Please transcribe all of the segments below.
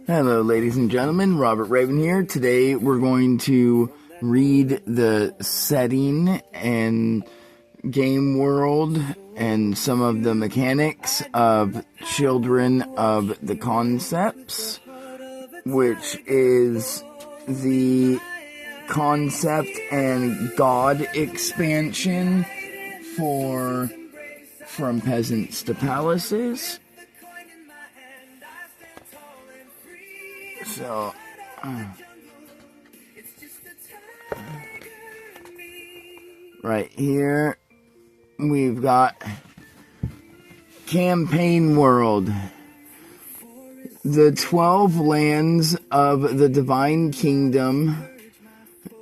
Hello, ladies and gentlemen. Robert Raven here. Today we're going to read the setting and game world and some of the mechanics of Children of the Concepts, which is the concept and god expansion for From Peasants to Palaces. So, right here, we've got Campaign World. The 12 lands of the Divine Kingdom.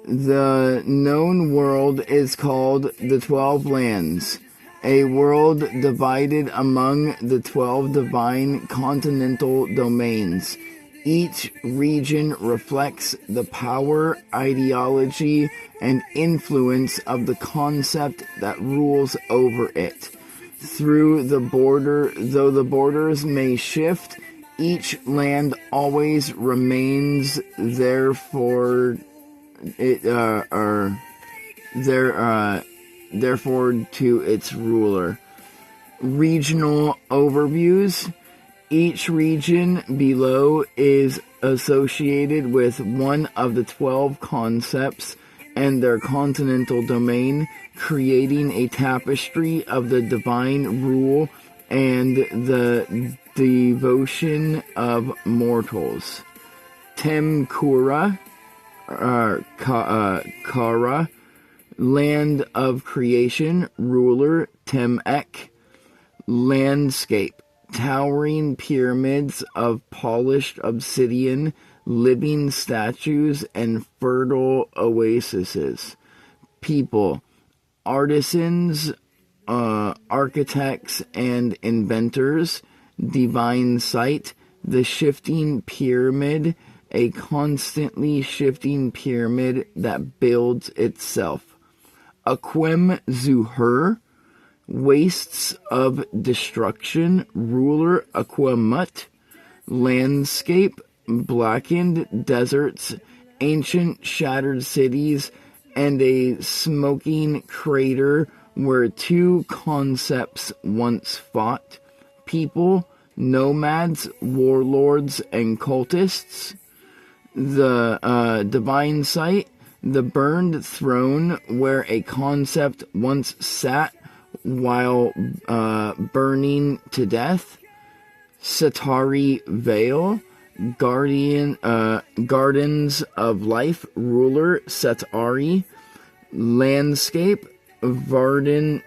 The known world is called the 12 Lands, a world divided among the 12 divine continental domains. Each region reflects the power, ideology, and influence of the concept that rules over it. Though the borders may shift, each land always remains therefore to its ruler. Regional overviews. Each region below is associated with one of the 12 concepts and their continental domain, creating a tapestry of the divine rule and the devotion of mortals. Temkura, Kara, land of creation, ruler, Temek, landscape. Towering pyramids of polished obsidian, living statues, and fertile oases. People, artisans, architects, and inventors. Divine sight, the shifting pyramid, a constantly shifting pyramid that builds itself. Aquem Zuhur, wastes of destruction, ruler Aquamut, landscape, blackened deserts, ancient shattered cities, and a smoking crater where two concepts once fought. People, nomads, warlords, and cultists. The divine site, the burned throne where a concept once sat while burning to death. Satari Vale, gardens of life, ruler Setari, landscape, verdant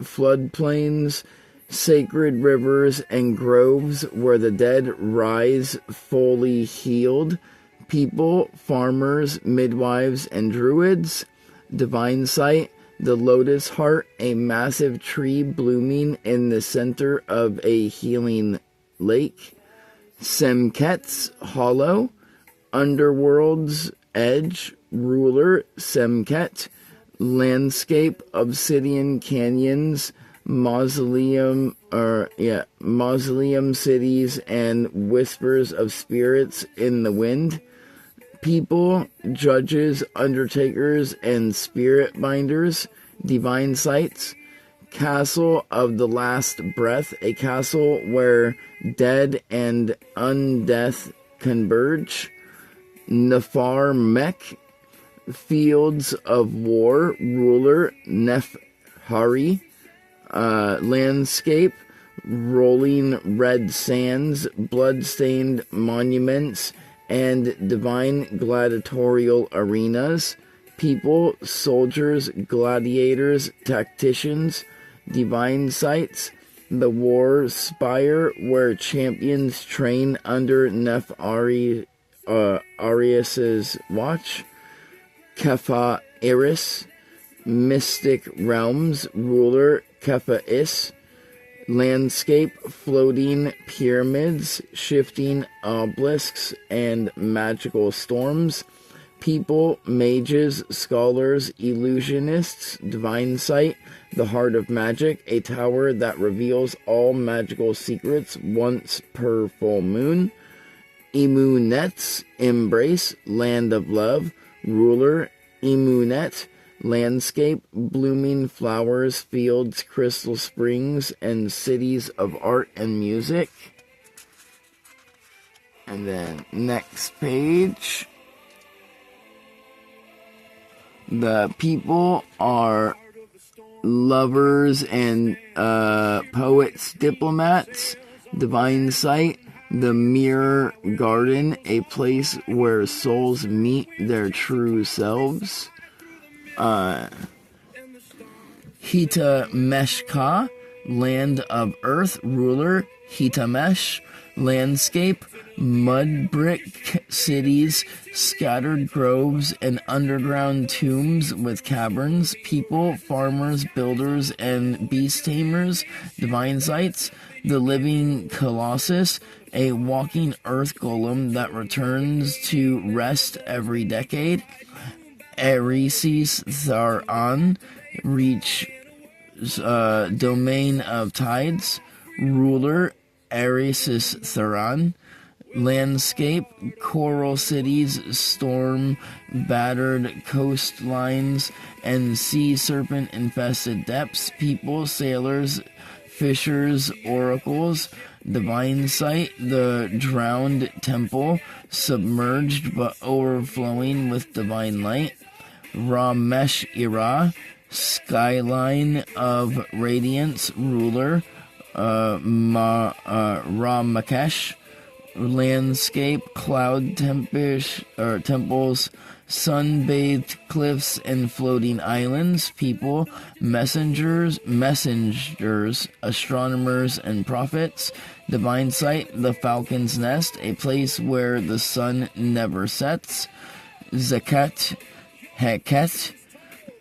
floodplains, sacred rivers and groves where the dead rise fully healed. People, farmers, midwives, and druids. Divine site, the lotus heart, a massive tree blooming in the center of a healing lake. Semket's hollow, underworld's edge, ruler Semket, landscape, obsidian canyons, mausoleum cities, and whispers of spirits in the wind. People, judges, undertakers, and spirit binders. Divine sites. Castle of the Last Breath, a castle where dead and undeath converge. Nefar Mech, fields of war, ruler Nefhari, landscape, rolling red sands, blood-stained monuments, and divine gladiatorial arenas. People, soldiers, gladiators, tacticians. Divine sites, the war spire where champions train under Arius's watch. Kefa Iris, mystic realms, ruler Kefa Is, landscape, floating pyramids, shifting obelisks, and magical storms. People, mages, scholars, illusionists, divine sight, the Heart of Magic, a tower that reveals all magical secrets once per full moon. Emunet's Embrace, Land of Love, ruler. Emunet, landscape, blooming flowers, fields, crystal springs, and cities of art and music. And then next page. The people are lovers and poets, diplomats. Divine Sight, the Mirror Garden, a place where souls meet their true selves. Hitameshka, Land of Earth, ruler. Hitamesh, landscape, mud brick cities, scattered groves, and underground tombs with caverns, people, farmers, builders, and beast tamers. Divine Sights, the living colossus, a walking earth golem that returns to rest every decade. Eresis Tharan, reach domain of tides, ruler. Eresis Tharan, landscape, coral cities, storm-battered coastlines, and sea serpent-infested depths, people, sailors, fishers, oracles. Divine Sight, the drowned temple, submerged but overflowing with divine light. Ramesh Ira, skyline of radiance, ruler. Ramakesh, landscape, cloud temples, sun-bathed cliffs and floating islands, people, messengers, astronomers and prophets. Divine Sight, the Falcon's Nest, a place where the sun never sets. Zakat, Heket,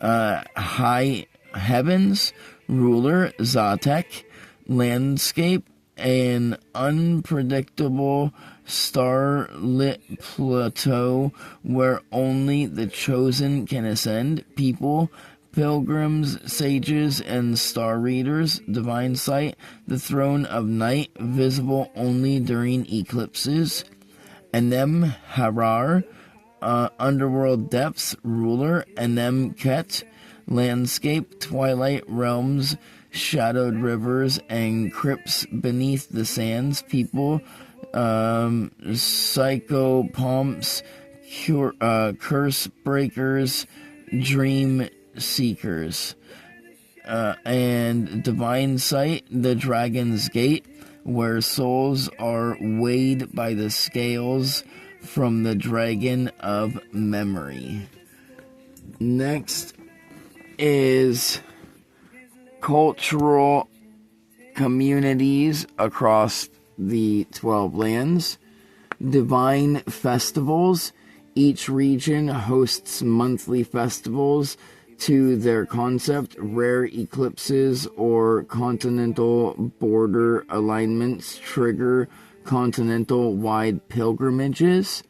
high heavens, ruler. Zatek, landscape, an unpredictable starlit plateau where only the chosen can ascend. People, pilgrims, sages, and star readers. Divine Sight, the throne of night, visible only during eclipses. Anem Harar, underworld depths, ruler. Anem Ket, landscape, twilight realms, shadowed rivers, and crypts beneath the sands. People, psychopomps, curse breakers, dream seekers. And Divine Sight, the Dragon's Gate, where souls are weighed by the scales from the dragon of memory. Next is cultural communities across the 12 lands. Divine festivals. Each region hosts monthly festivals to their concept. Rare eclipses or continental border alignments trigger continental-wide pilgrimages.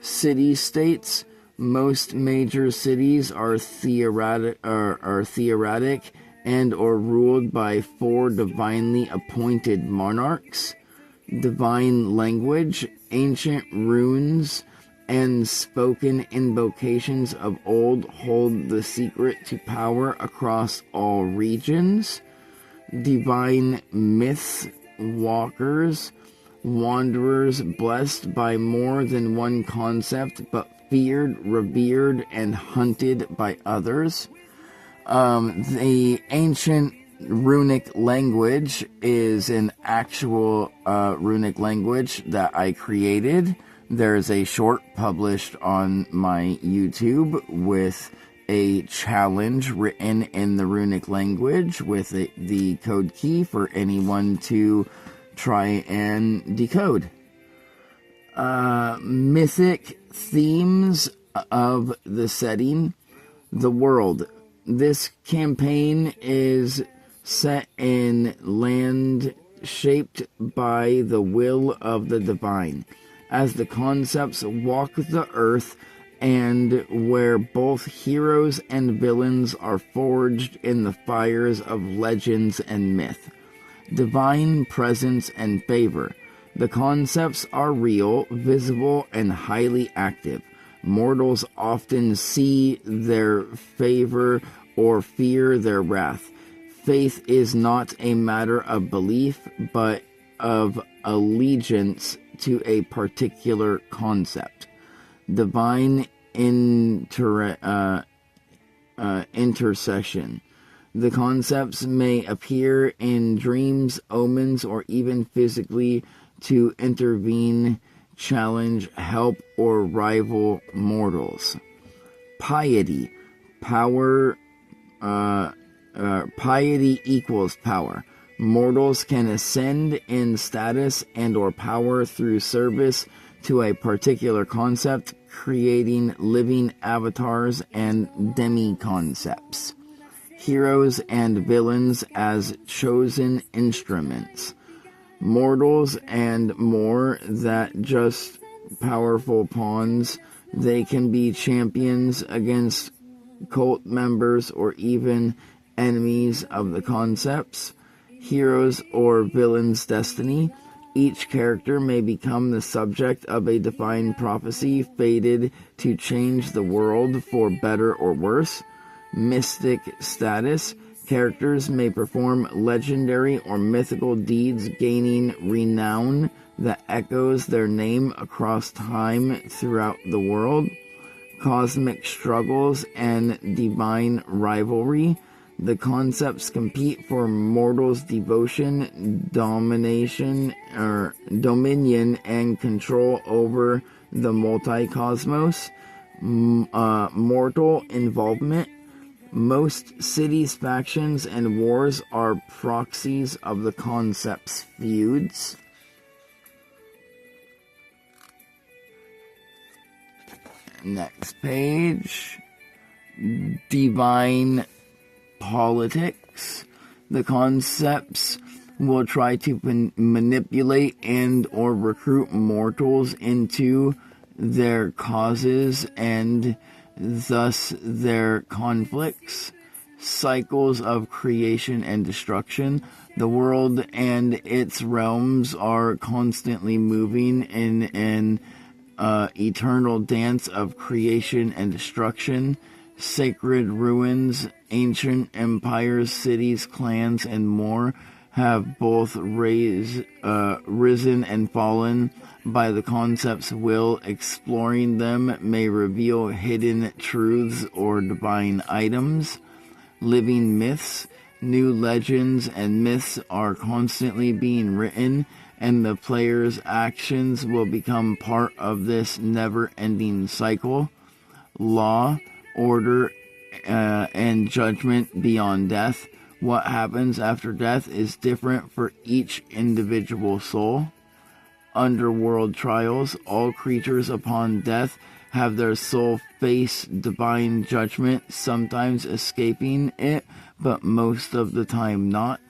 City-states. Most major cities are theocratic and or ruled by 4 divinely appointed monarchs. Divine language, ancient runes, and spoken invocations of old hold the secret to power across all regions. Divine myths, walkers, wanderers blessed by more than one concept, but feared, revered, and hunted by others. The ancient runic language is an actual runic language that I created. There's a short published on my YouTube with a challenge written in the runic language with the code key for anyone to try and decode. Mythic themes of the setting. The world. This campaign is set in land shaped by the will of the divine. As the concepts walk the earth, and where both heroes and villains are forged in the fires of legends and myth. Divine presence and favor. The concepts are real, visible, and highly active. Mortals often see their favor or fear their wrath. Faith is not a matter of belief, but of allegiance to a particular concept. Divine intercession. The concepts may appear in dreams, omens, or even physically to intervene, challenge, help, or rival mortals. Piety. Piety equals power. Mortals can ascend in status and or power through service to a particular concept, creating living avatars and demi-concepts. Heroes and villains as chosen instruments. Mortals and more than just powerful pawns. They can be champions against cult members or even enemies of the concepts. Heroes or villains' destiny. Each character may become the subject of a divine prophecy fated to change the world for better or worse. Mystic status. Characters may perform legendary or mythical deeds, gaining renown that echoes their name across time throughout the world. Cosmic struggles and divine rivalry. The concepts compete for mortals' devotion, dominion, and control over the multi-cosmos. Mortal involvement. Most cities, factions, and wars are proxies of the concept's feuds. Next page. Divine politics. The concepts will try to manipulate and or recruit mortals into their causes and thus their conflicts. Cycles of creation and destruction. The world and its realms are constantly moving in an eternal dance of creation and destruction. Sacred ruins, ancient empires, cities, clans, and more have both risen and fallen by the concept's will. Exploring them may reveal hidden truths or divine items. Living myths. New legends and myths are constantly being written, and the player's actions will become part of this never-ending cycle. Law, order, and judgment beyond death. What happens after death is different for each individual soul. Underworld trials. All creatures upon death have their soul face divine judgment, sometimes escaping it, but most of the time not.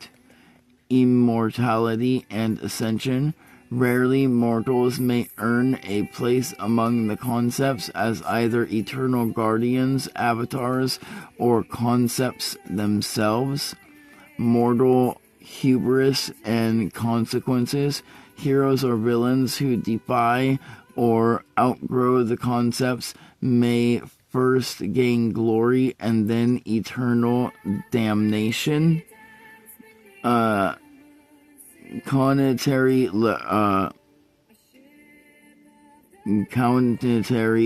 Immortality and ascension. Rarely mortals may earn a place among the concepts as either eternal guardians, avatars, or concepts themselves. Mortal hubris and consequences. Heroes or villains who defy or outgrow the concepts may first gain glory and then eternal damnation. Counterary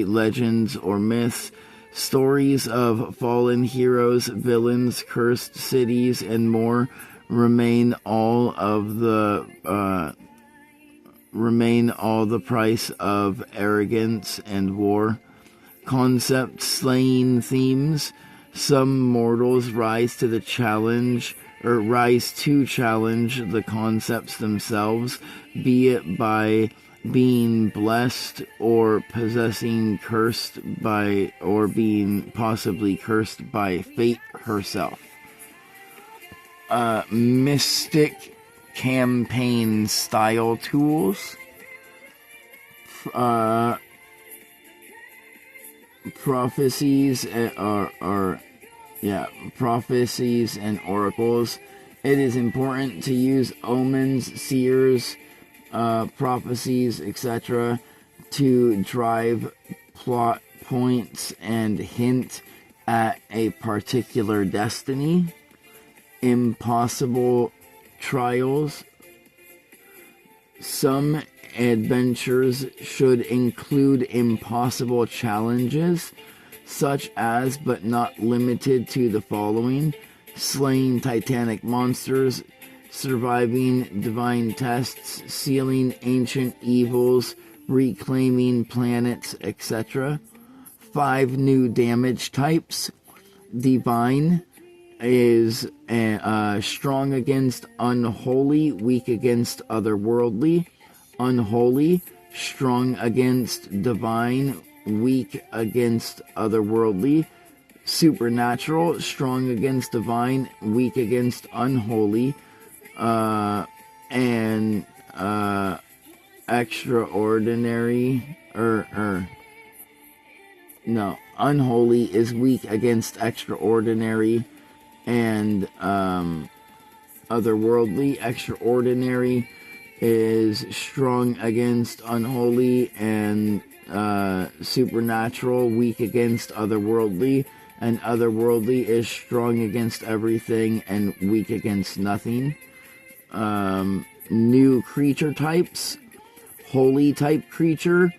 legends or myths. Stories of fallen heroes, villains, cursed cities, and more remain all the price of arrogance and war. Concept slaying themes. Some mortals rise to challenge the concepts themselves, be it by being blessed or being possibly cursed by fate herself. Mystic campaign style tools. prophecies prophecies and oracles. It is important to use omens, seers, prophecies, etc. to drive plot points and hint at a particular destiny. Impossible trials. Some adventures should include impossible challenges, such as, but not limited to, the following: slaying titanic monsters, surviving divine tests, sealing ancient evils, reclaiming planets, etc. 5 new damage types. Divine is strong against unholy, weak against otherworldly. Unholy, strong against divine, weak against otherworldly. Supernatural, strong against divine, weak against unholy. And extraordinary, unholy is weak against extraordinary and otherworldly. Extraordinary is strong against unholy and supernatural, weak against otherworldly, and otherworldly is strong against everything and weak against nothing. New creature types. Holy type creature.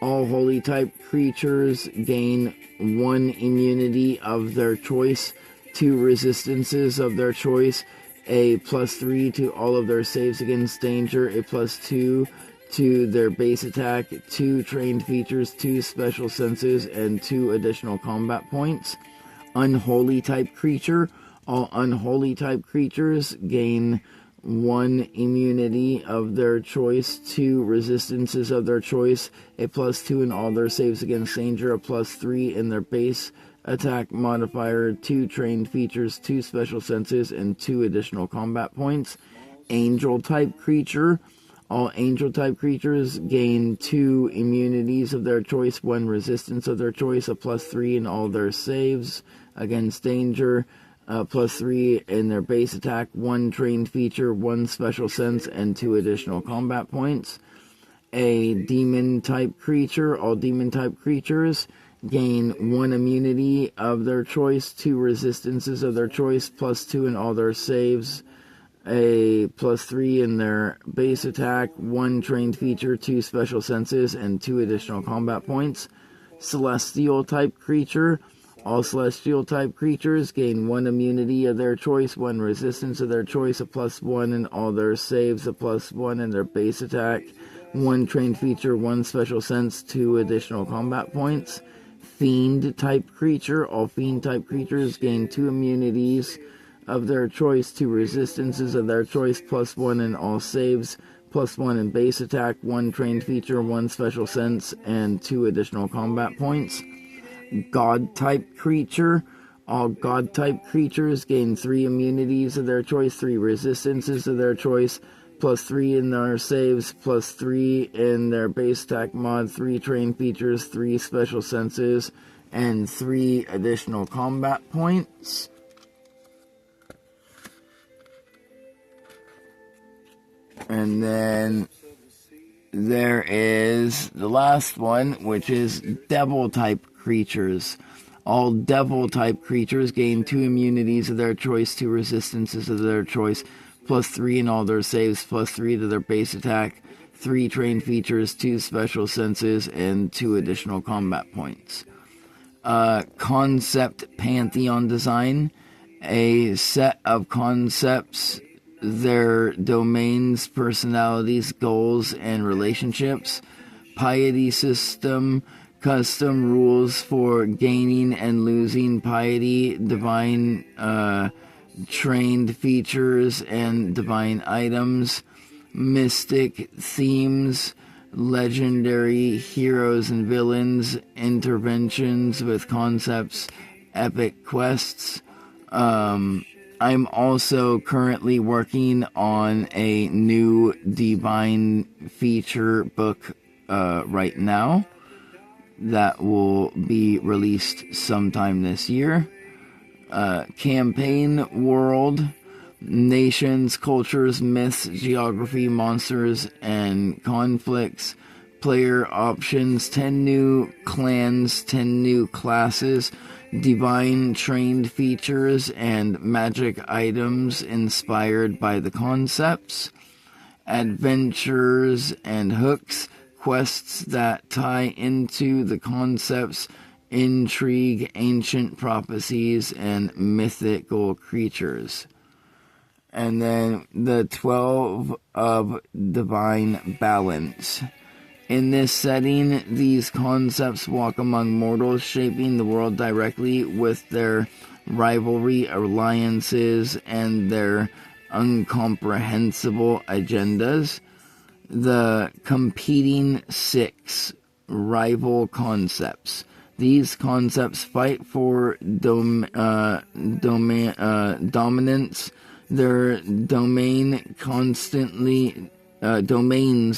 All holy type creatures gain 1 immunity of their choice, 2 resistances of their choice, a +3 to all of their saves against danger, a +2 to their base attack, 2 trained features, 2 special senses, and 2 additional combat points. Unholy type creature. All unholy type creatures gain 1 immunity of their choice, 2 resistances of their choice, a +2 in all their saves against danger, a +3 in their base attack modifier, 2 trained features, 2 special senses, and 2 additional combat points. Angel type creature. All angel type creatures gain 2 immunities of their choice, 1 resistance of their choice, a +3 in all their saves against danger, +3 in their base attack, 1 trained feature, 1 special sense, and 2 additional combat points. A demon type creature. All demon type creatures gain 1 immunity of their choice, 2 resistances of their choice, +2 in all their saves, a +3 in their base attack, 1 trained feature, 2 special senses, and 2 additional combat points. Celestial type creature. All celestial type creatures gain 1 immunity of their choice, 1 resistance of their choice, a +1 in all their saves, a +1 in their base attack, 1 trained feature, 1 special sense, 2 additional combat points. Fiend type creature. All fiend type creatures gain 2 immunities of their choice, 2 resistances of their choice, +1 in all saves, +1 in base attack, 1 trained feature, 1 special sense, and 2 additional combat points. God type creature. All God type creatures gain 3 immunities of their choice, 3 resistances of their choice, +3 in their saves, +3 in their base attack mod, 3 trained features, 3 special senses, and 3 additional combat points. And then there is the last one, which is devil type creatures. All devil type creatures gain 2 immunities of their choice, 2 resistances of their choice, +3 in all their saves, +3 to their base attack, 3 trained features, 2 special senses, and 2 additional combat points. Concept Pantheon design. A set of concepts, their domains, personalities, goals, and relationships. Piety system. Custom rules for gaining and losing piety, divine trained features, and divine items. Mystic themes, legendary heroes and villains, interventions with concepts, epic quests. I'm also currently working on a new divine feature book right now. that will be released sometime this year. Campaign World, Nations, Cultures, Myths, Geography, Monsters, and Conflicts. Player options, 10 new clans, 10 new classes, divine trained features, and magic items inspired by the concepts. Adventures and hooks, quests that tie into the concepts, intrigue, ancient prophecies, and mythical creatures. And then the 12 of divine balance. In this setting, these concepts walk among mortals, shaping the world directly with their rivalry, alliances, and their incomprehensible agendas. The competing 6 rival concepts. These concepts fight for dominance. Their domains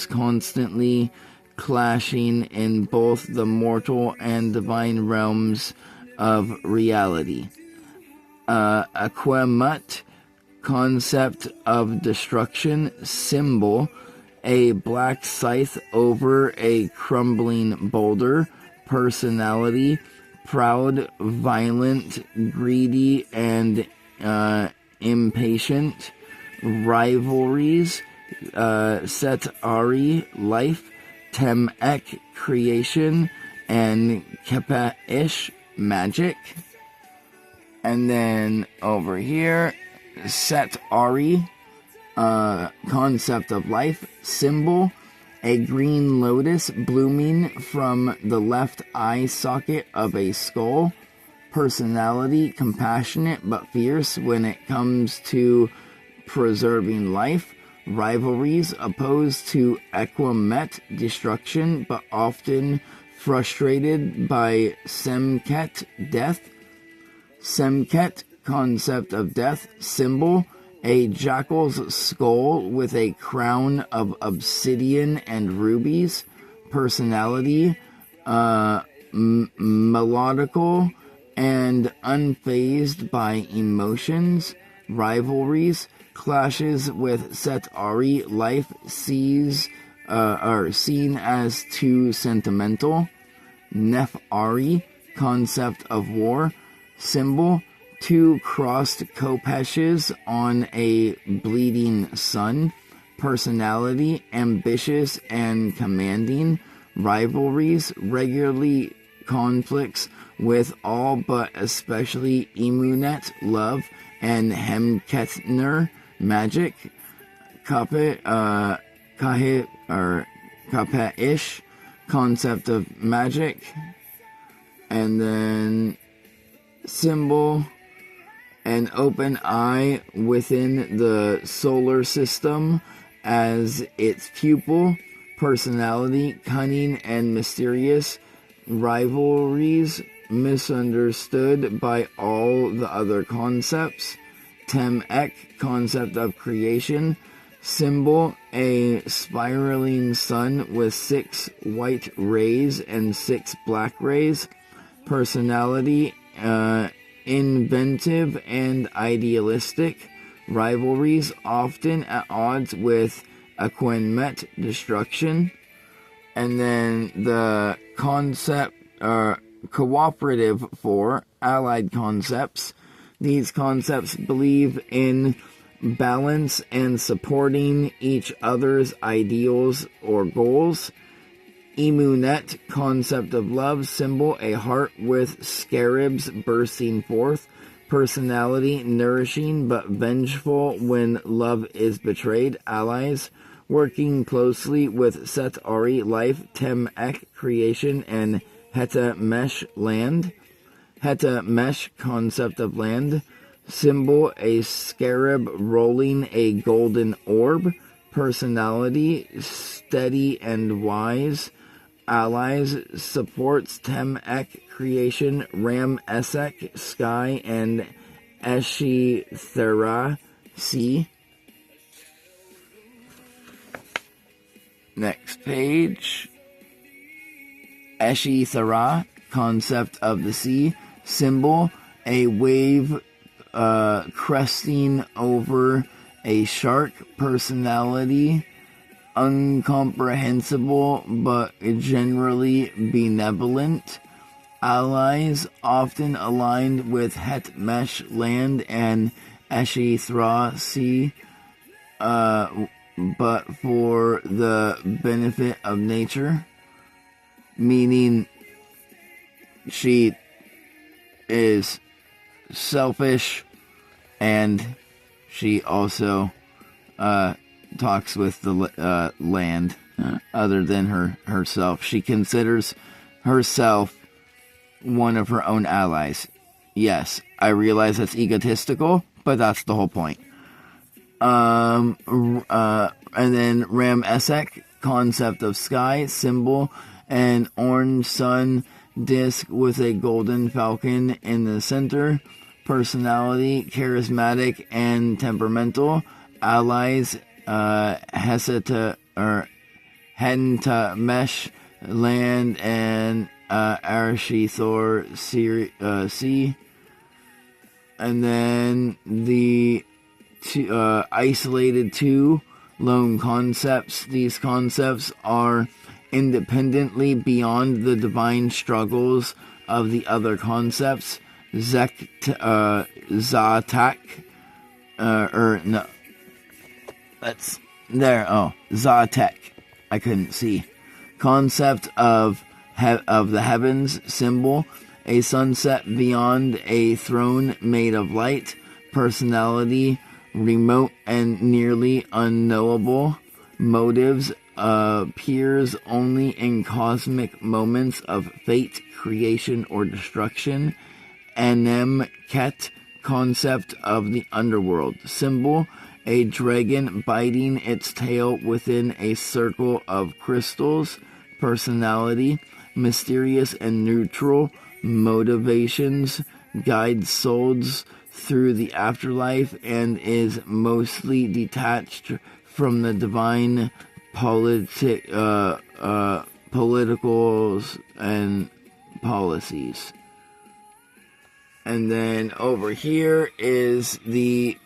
constantly clashing in both the mortal and divine realms of reality. Aquemut, concept of destruction, symbol, a black scythe over a crumbling boulder, personality, proud, violent, greedy, and impatient, rivalries, Set Ari, life, Tem-Ek, creation, and Kepa-Ish, magic. And then over here, Set Ari, concept of life, symbol, a green lotus blooming from the left eye socket of a skull, personality, compassionate but fierce when it comes to preserving life, rivalries, opposed to Aquemut, destruction, but often frustrated by Semket, death. Semket, concept of death, symbol, a jackal's skull with a crown of obsidian and rubies, personality, melodical and unfazed by emotions, rivalries, clashes with Set Ari, life are seen as too sentimental. Nef Ari, concept of war, symbol, 2 crossed Kopeshes on a bleeding sun, personality, ambitious and commanding, rivalries, regularly conflicts with all but especially Emunet, love, and Hemketner, magic, Kappa-ish, concept of magic, and then symbol, an open eye within the solar system as its pupil, personality, cunning and mysterious, rivalries, misunderstood by all the other concepts. Tem-Ek, concept of creation, symbol, a spiraling sun with 6 white rays and 6 black rays, personality, inventive and idealistic, rivalries often at odds with Aquemut, destruction. And then the concept, cooperative 4, allied concepts. These concepts believe in balance and supporting each other's ideals or goals. Emunet, concept of love, symbol, a heart with scarabs bursting forth, personality, nourishing but vengeful when love is betrayed, allies, working closely with Set Ari, life, Tem-Ek, creation, and Heta Mesh, land. Heta Mesh, concept of land, symbol, a scarab rolling a golden orb, personality, steady and wise, allies, supports Tem-Ek, creation, Ram Esek, sky, and Eshi-Thera, sea. Next page. Eshithara, concept of the sea. Symbol, a wave cresting over a shark. Personality, incomprehensible but generally benevolent. Allies, often aligned with Hetmesh land and Eshithra sea, but for the benefit of nature, meaning she is selfish and she also talks with the land other than herself. She considers herself one of her own allies. Yes, I realize that's egotistical, but that's the whole point. And then Ram Esek, concept of sky. Symbol, an orange sun disk with a golden falcon in the center. Personality, charismatic and temperamental. Allies, Henta Mesh land and Arashithor sea. And then the isolated two lone concepts. These concepts are independently beyond the divine struggles of the other concepts. Zatak, Zatek. I couldn't see. Concept of the heavens. Symbol, a sunset beyond a throne made of light. Personality, remote and nearly unknowable. Motives, appears only in cosmic moments of fate, creation, or destruction. Anem Ket, concept of the underworld. Symbol, a dragon biting its tail within a circle of crystals. Personality, mysterious and neutral. Motivations, guides souls through the afterlife and is mostly detached from the divine politicals and policies. And then over here is the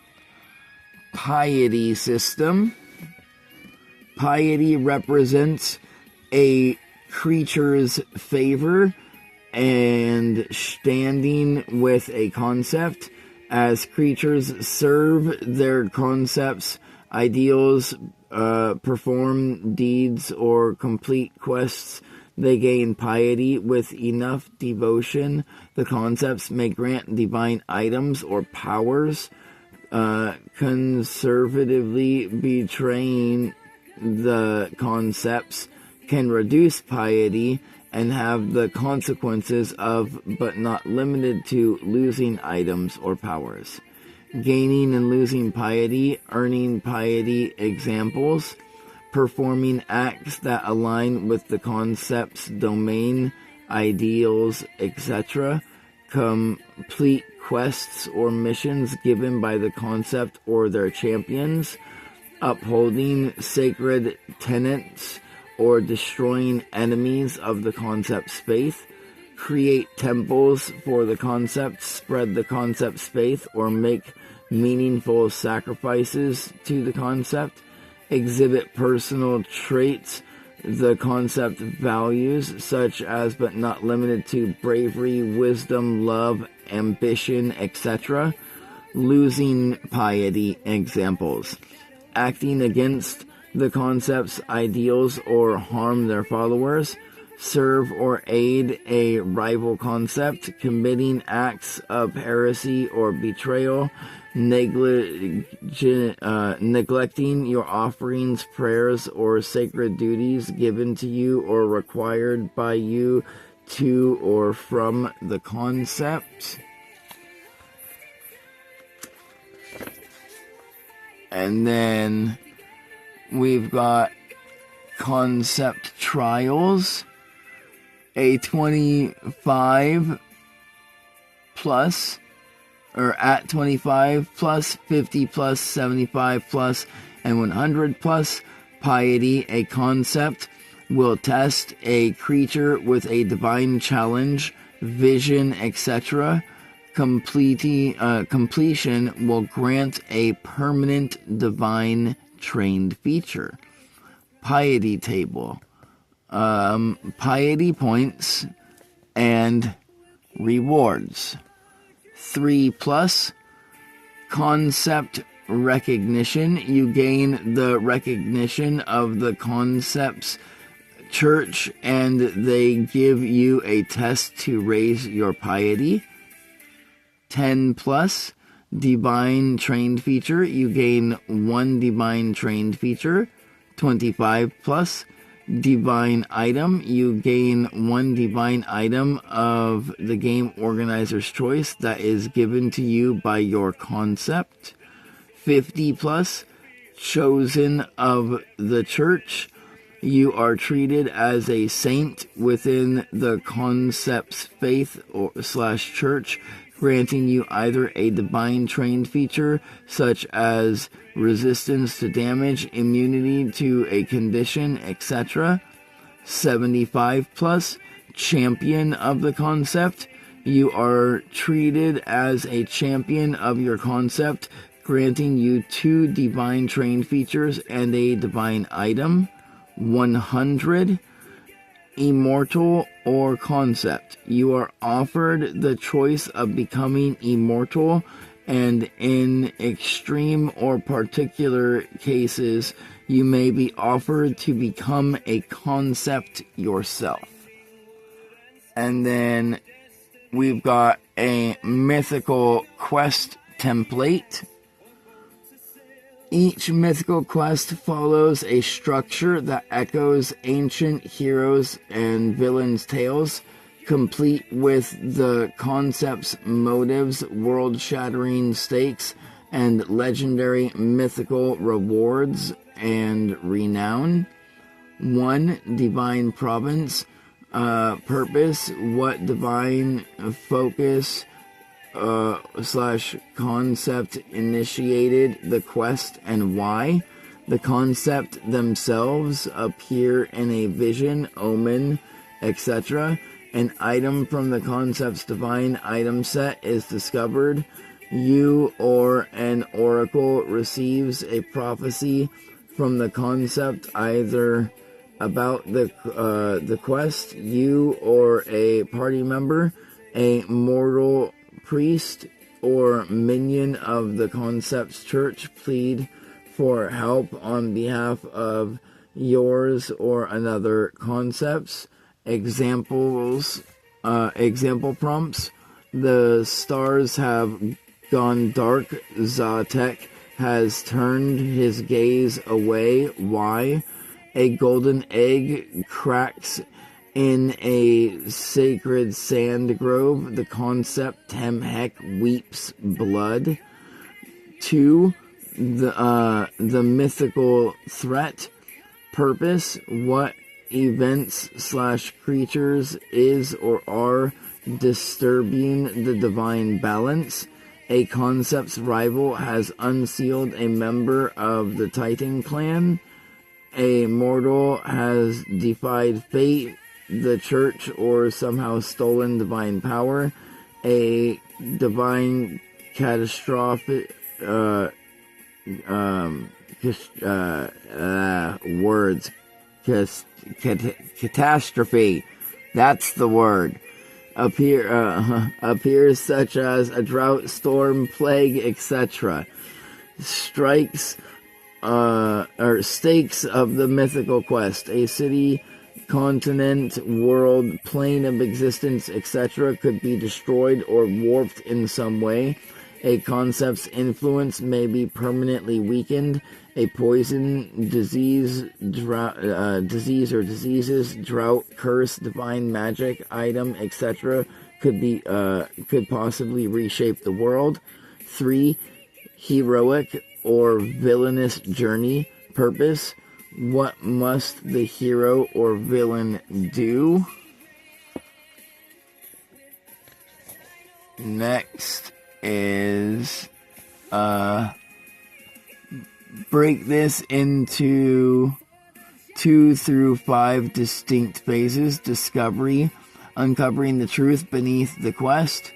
piety system. Piety represents a creature's favor and standing with a concept. As creatures serve their concepts, ideals, perform deeds, or complete quests, they gain piety. With enough devotion, the concepts may grant divine items or powers. Conservatively betraying the concepts can reduce piety and have the consequences of, but not limited to, losing items or powers. Gaining and losing piety, earning piety. Examples: performing acts that align with the concept's domain, ideals, etc. Complete quests or missions given by the concept or their champions. Upholding sacred tenets or destroying enemies of the concept's faith. Create temples for the concept, spread the concept's faith, or make meaningful sacrifices to the concept. Exhibit personal traits the concept values, such as but not limited to bravery, wisdom, love, ambition, etc. Losing piety. Examples: acting against the concept's ideals or harm their followers. Serve or aid a rival concept. Committing acts of heresy or betrayal. Neglecting your offerings, prayers, or sacred duties given to you or required by you to or from the concept. And then we've got concept trials. A 25 plus, or at 25 plus, 50 plus, 75 plus, and 100 plus. Piety, a concept will test a creature with a divine challenge, vision, etc. Completion will grant a permanent divine trained feature. Piety table. Piety points and rewards. 3+ concept recognition. You gain the recognition of the concept's church, and they give you a test to raise your piety. 10+ divine trained feature. You gain 1 divine trained feature. 25+ divine item. You gain 1 divine item of the game organizer's choice that is given to you by your concept. 50+ chosen of the church. You are treated as a saint within the concept's faith or / church, granting you either a divine trained feature such as resistance to damage, immunity to a condition, etc. 75+ champion of the concept. You are treated as a champion of your concept, granting you 2 divine trained features and a divine item. 100 immortal or concept. You are offered the choice of becoming immortal, and in extreme or particular cases, you may be offered to become a concept yourself. And then we've got a mythical quest template. Each mythical quest follows a structure that echoes ancient heroes and villains' tales, complete with the concept's motives, world-shattering stakes, and legendary mythical rewards and renown. 1 divine province. Purpose. What divine focus / concept initiated the quest and why. The concept themselves appear in a vision, omen, etc. An item from the concept's divine item set is discovered. You or an oracle receives a prophecy from the concept either about the quest. You or a party member, a mortal priest or minion of the concept's church, plead for help on behalf of yours or another concepts. Example prompts. The stars have gone dark. Zatek has turned his gaze away. Why? A golden egg cracks in a sacred sand grove. The concept Temhek weeps blood. 2. The mythical threat. Purpose. What events / creatures is or are disturbing the divine balance. A concept's rival has unsealed a member of the Titan clan. A mortal has defied fate, the church, or somehow stolen divine power. A divine catastrophic catastrophe. That's the word. Appears such as a drought, storm, plague, etc. Strikes or stakes of the mythical quest. A city, continent, world, plane of existence, etc. could be destroyed or warped in some way. A concept's influence may be permanently weakened. A poison, disease, disease or diseases, drought, curse, divine magic, item, etc. could possibly reshape the world. 3. Heroic or villainous journey. Purpose. What must the hero or villain do? Next is break this into 2 through 5 distinct phases: discovery, uncovering the truth beneath the quest;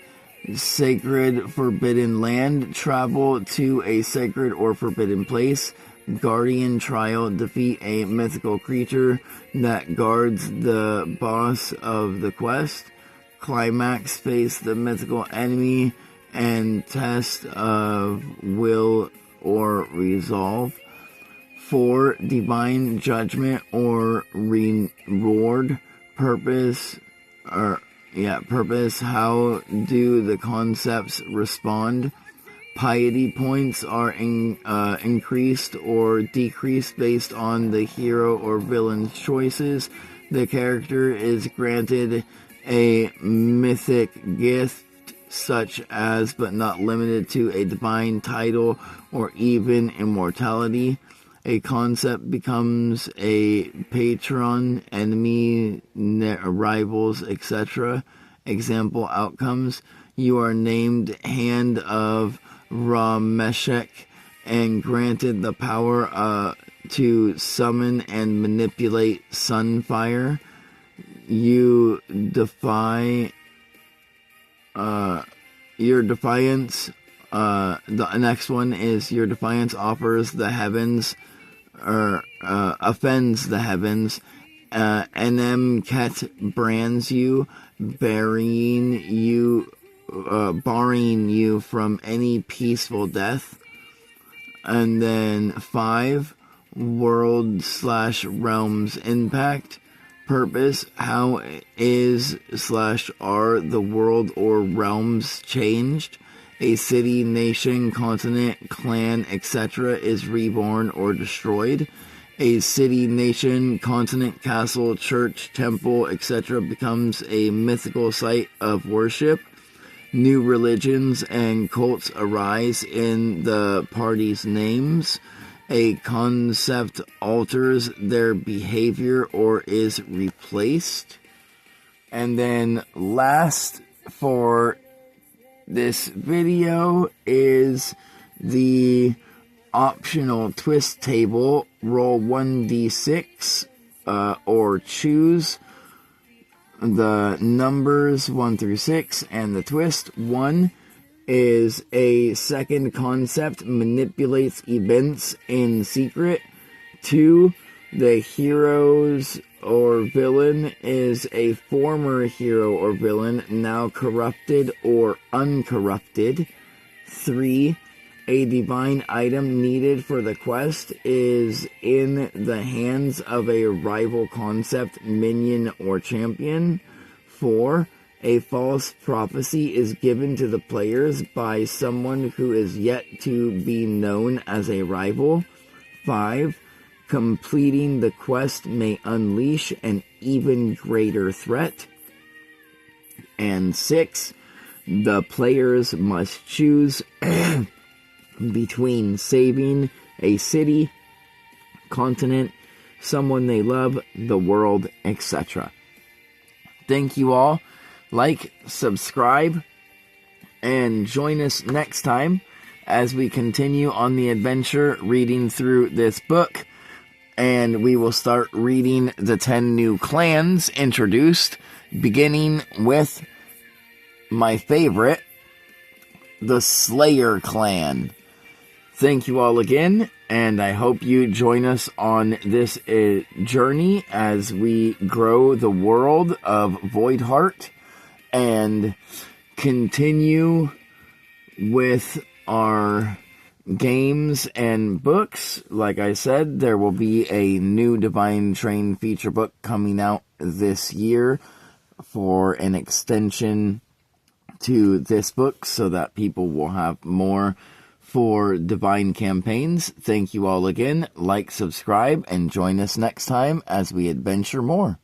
sacred forbidden land, travel to a sacred or forbidden place; guardian trial, defeat a mythical creature that guards the boss of the quest; climax, face the mythical enemy and test of will or resolve; 4, divine judgment or reward, purpose, how do the concepts respond; piety points are increased or decreased based on the hero or villain's choices; the character is granted a mythic gift such as but not limited to a divine title or even immortality; a concept becomes a patron, enemy, rivals, etc. Example outcomes: you are named Hand of Rameshek and granted the power to summon and manipulate Sunfire. You defy your defiance. The next one is your defiance offers the heavens, offends the heavens. Enmket brands you, barring you from any peaceful death. And then 5, world/realms impact. Purpose, how is/are the world or realms changed? A city, nation, continent, clan, etc. is reborn or destroyed. A city, nation, continent, castle, church, temple, etc. becomes a mythical site of worship. New religions and cults arise in the party's names. A concept alters their behavior or is replaced. And then last for this video is the optional twist table. Roll 1d6 or choose the numbers 1 through 6 and the twist. 1 is a second concept, manipulates events in secret. 2, the heroes or villain is a former hero or villain, now corrupted or uncorrupted. 3, a divine item needed for the quest is in the hands of a rival concept, minion, or champion. 4, a false prophecy is given to the players by someone who is yet to be known as a rival. 5, completing the quest may unleash an even greater threat. And 6, the players must choose between saving a city, continent, someone they love, the world, etc. Thank you all. Like, subscribe, and join us next time as we continue on the adventure reading through this book. And we will start reading the 10 new clans introduced, beginning with my favorite, the Slayer clan. Thank you all again, and I hope you join us on this journey as we grow the world of Voidheart and continue with our games and books. Like I said, there will be a new Divine Train feature book coming out this year for an extension to this book so that people will have more for Divine campaigns. Thank you all again. Like, subscribe, and join us next time as we adventure more.